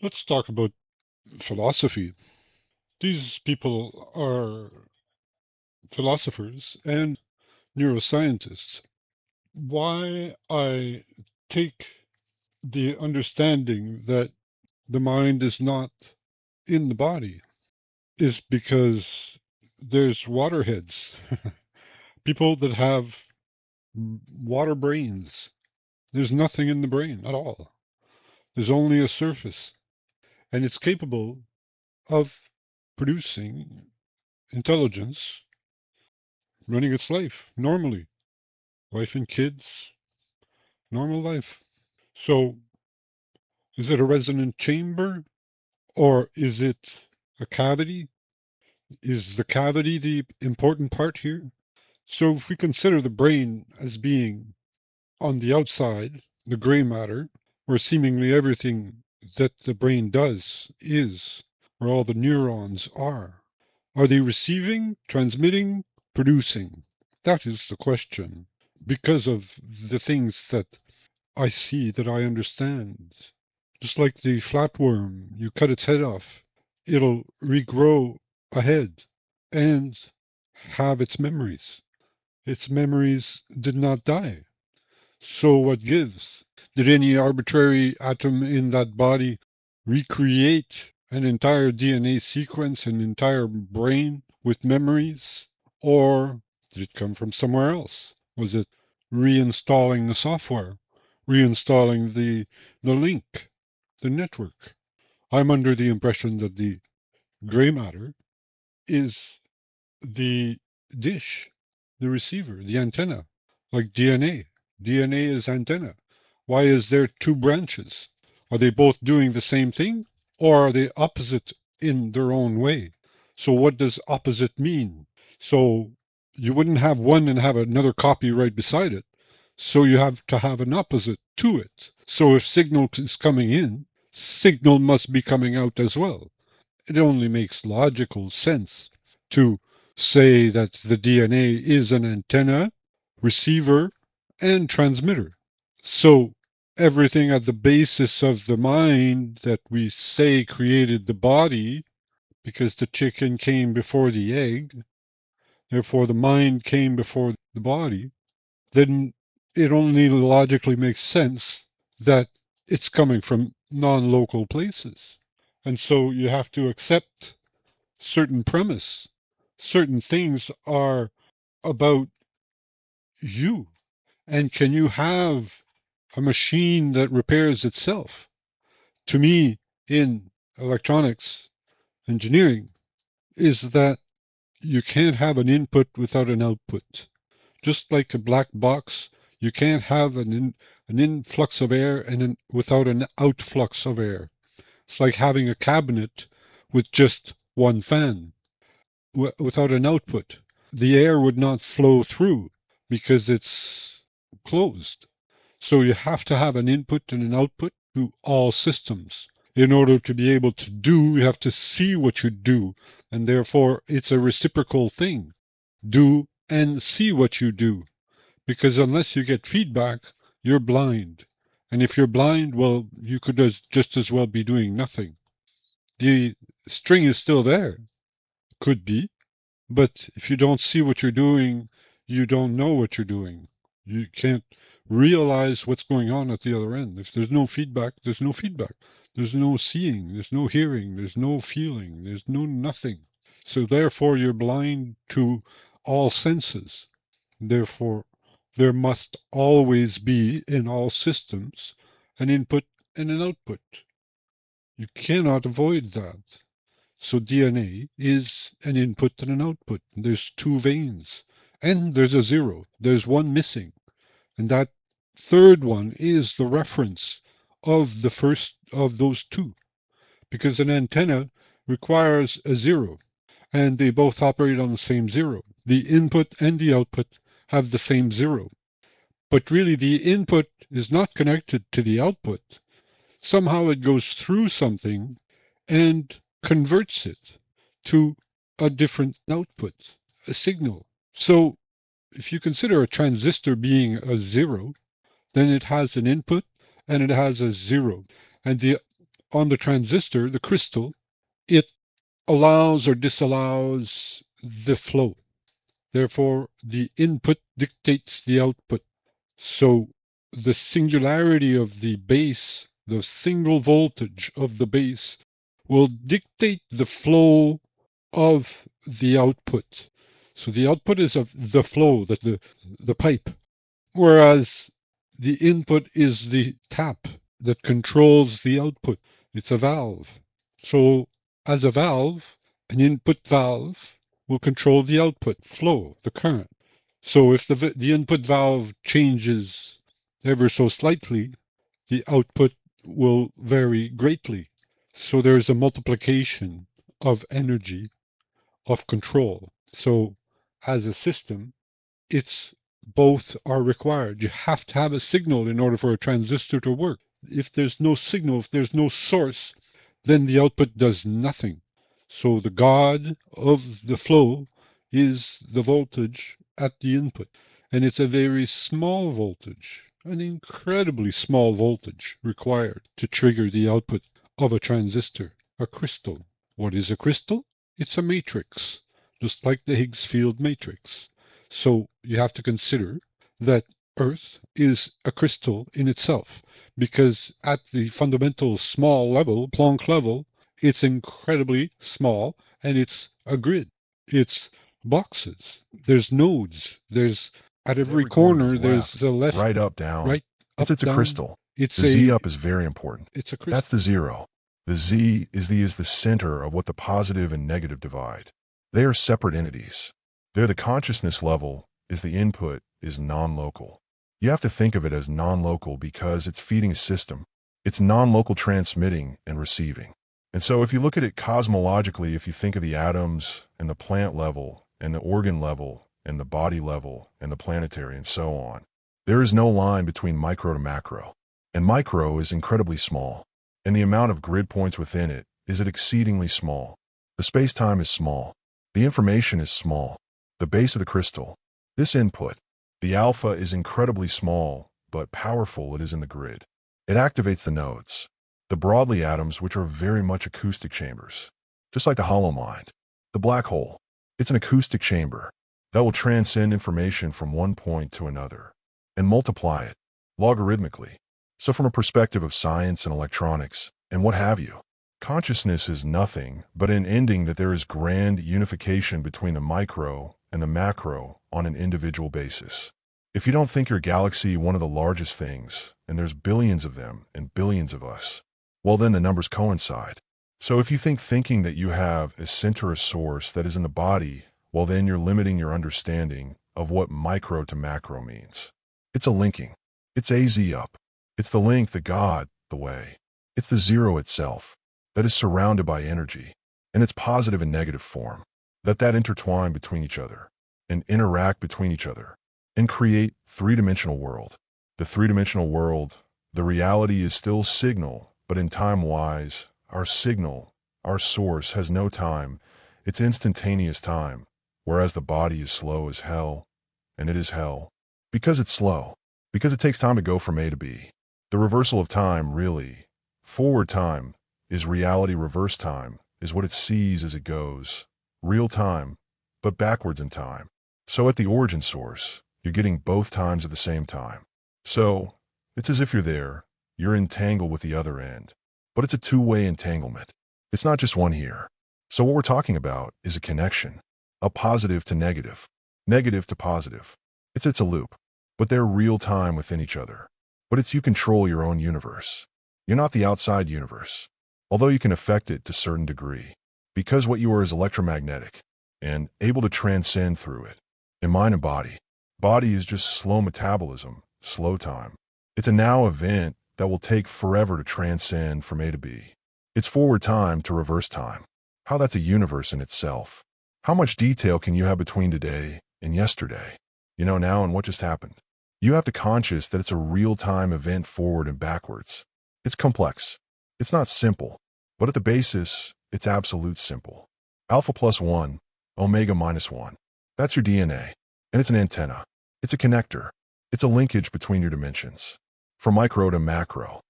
Let's talk about philosophy. These people are philosophers and neuroscientists. Why I take the understanding that the mind is not in the body is because there's waterheads, people that have water brains. There's nothing in the brain at all. There's only a surface, and it's capable of producing intelligence, running its life normally, wife and kids, normal life. So, is it a resonant chamber or is it a cavity? Is the cavity the important part here? So, if we consider the brain as being on the outside, the gray matter, where seemingly everything that the brain does is, where all the neurons are they receiving, transmitting, producing? That is the question. Because of the things that I see, that I understand. Just like the flatworm, you cut its head off, it'll regrow a head and have its memories. Its memories did not die. So what gives? Did any arbitrary atom in that body recreate an entire DNA sequence, an entire brain with memories? Or did it come from somewhere else? Was it reinstalling the software, reinstalling the link, the network? I'm under the impression that the gray matter is the dish, the receiver, the antenna, like DNA. DNA is antenna. Why is there two branches? Are they both doing the same thing, or are they opposite in their own way? So what does opposite mean? So you wouldn't have one and have another copy right beside it. So you have to have an opposite to it. So if signal is coming in, signal must be coming out as well. It only makes logical sense to say that the DNA is an antenna, receiver, and transmitter. So everything at the basis of the mind that we say created the body, because the chicken came before the egg, therefore the mind came before the body, then it only logically makes sense that it's coming from non-local places. And so you have to accept certain premise. Certain things are about you. And can you have a machine that repairs itself? To me, in electronics engineering, is that you can't have an input without an output. Just like a black box, you can't have an influx of air without an outflux of air. It's like having a cabinet with just one fan. Without an output, the air would not flow through because it's closed. So you have to have an input and an output to all systems. In order to be able to do, you have to see what you do, and therefore it's a reciprocal thing. Do and see what you do, because unless you get feedback, you're blind. And if you're blind, well, you could just as well be doing nothing. The string is still there. Could be. But if you don't see what you're doing, you don't know what you're doing. You can't realize what's going on at the other end. If there's no feedback, there's no feedback. There's no seeing, there's no hearing, there's no feeling, there's no nothing. So therefore, you're blind to all senses. Therefore, there must always be in all systems an input and an output. You cannot avoid that. So DNA is an input and an output. There's two veins. And there's a zero. There's one missing. And that third one is the reference of the first of those two. Because an antenna requires a zero. And they both operate on the same zero. The input and the output have the same zero. But really the input is not connected to the output. Somehow it goes through something and converts it to a different output, a signal. So if you consider a transistor being a zero, then it has an input and it has a zero. And the on the transistor, the crystal, it allows or disallows the flow. Therefore, the input dictates the output. So the singularity of the base, the single voltage of the base, will dictate the flow of the output. So the output is of the flow, the pipe, whereas the input is the tap that controls the output. It's a valve. So as a valve, an input valve will control the output flow, the current. So if the input valve changes ever so slightly, the output will vary greatly. So there's a multiplication of energy, of control. So as a system, it's both are required. You have to have a signal in order for a transistor to work. If there's no signal, if there's no source, then the output does nothing. So the God of the flow is the voltage at the input. And it's a very small voltage, an incredibly small voltage required to trigger the output of a transistor, a crystal. What is a crystal? It's a matrix, just like the Higgs field matrix. So you have to consider that Earth is a crystal in itself, because at the fundamental small level, Planck level, it's incredibly small, and it's a grid. It's boxes. There's nodes. There's at every corner, there's the left, right, up, down. right, up, It's a down. crystal. It's The Z up is very important. It's a crystal. That's the zero. The Z is the center of what the positive and negative divide. They are separate entities. They're the consciousness level is the input is non-local. You have to think of it as non-local because it's feeding a system. It's non-local transmitting and receiving. And so if you look at it cosmologically, if you think of the atoms and the plant level and the organ level and the body level and the planetary and so on, there is no line between micro to macro. And micro is incredibly small. And the amount of grid points within it is exceedingly small. The space-time is small. The information is small. The base of the crystal, this input, the alpha is incredibly small, but powerful it is in the grid. It activates the nodes, the broadly atoms which are very much acoustic chambers. Just like the hollow mind, the black hole, it's an acoustic chamber that will transcend information from one point to another and multiply it logarithmically. So from a perspective of science and electronics and what have you, consciousness is nothing but an ending that there is grand unification between the micro and the macro on an individual basis. If you don't think your galaxy one of the largest things, and there's billions of them and billions of us, well then the numbers coincide. So if you think thinking that you have a center, a source that is in the body, well then you're limiting your understanding of what micro to macro means. It's a linking. It's AZ up. It's the link, the God, the way. It's the zero itself that is surrounded by energy, and its positive and negative form, that intertwine between each other and interact between each other and create three-dimensional world. The three-dimensional world, the reality is still signal, but in time-wise, our signal, our source has no time. It's instantaneous time, whereas the body is slow as hell, and it is hell. Because it's slow, because it takes time to go from A to B. The reversal of time, really, forward time, is reality. Reverse time is what it sees as it goes. Real time, but backwards in time. So at the origin source, you're getting both times at the same time. So it's as if you're there, you're entangled with the other end. But it's a two-way entanglement. It's not just one here. So what we're talking about is a connection, a positive to negative, negative to positive. It's a loop, but they're real time within each other. But it's you control your own universe. You're not the outside universe, although you can affect it to a certain degree. Because what you are is electromagnetic and able to transcend through it. In mind and body. Body is just slow metabolism, slow time. It's a now event that will take forever to transcend from A to B. It's forward time to reverse time. How that's a universe in itself. How much detail can you have between today and yesterday? You know, now and what just happened. You have to conscious that it's a real-time event forward and backwards. It's complex. It's not simple. But at the basis, it's absolute simple. Alpha plus 1, omega minus 1. That's your DNA. And it's an antenna. It's a connector. It's a linkage between your dimensions. From micro to macro.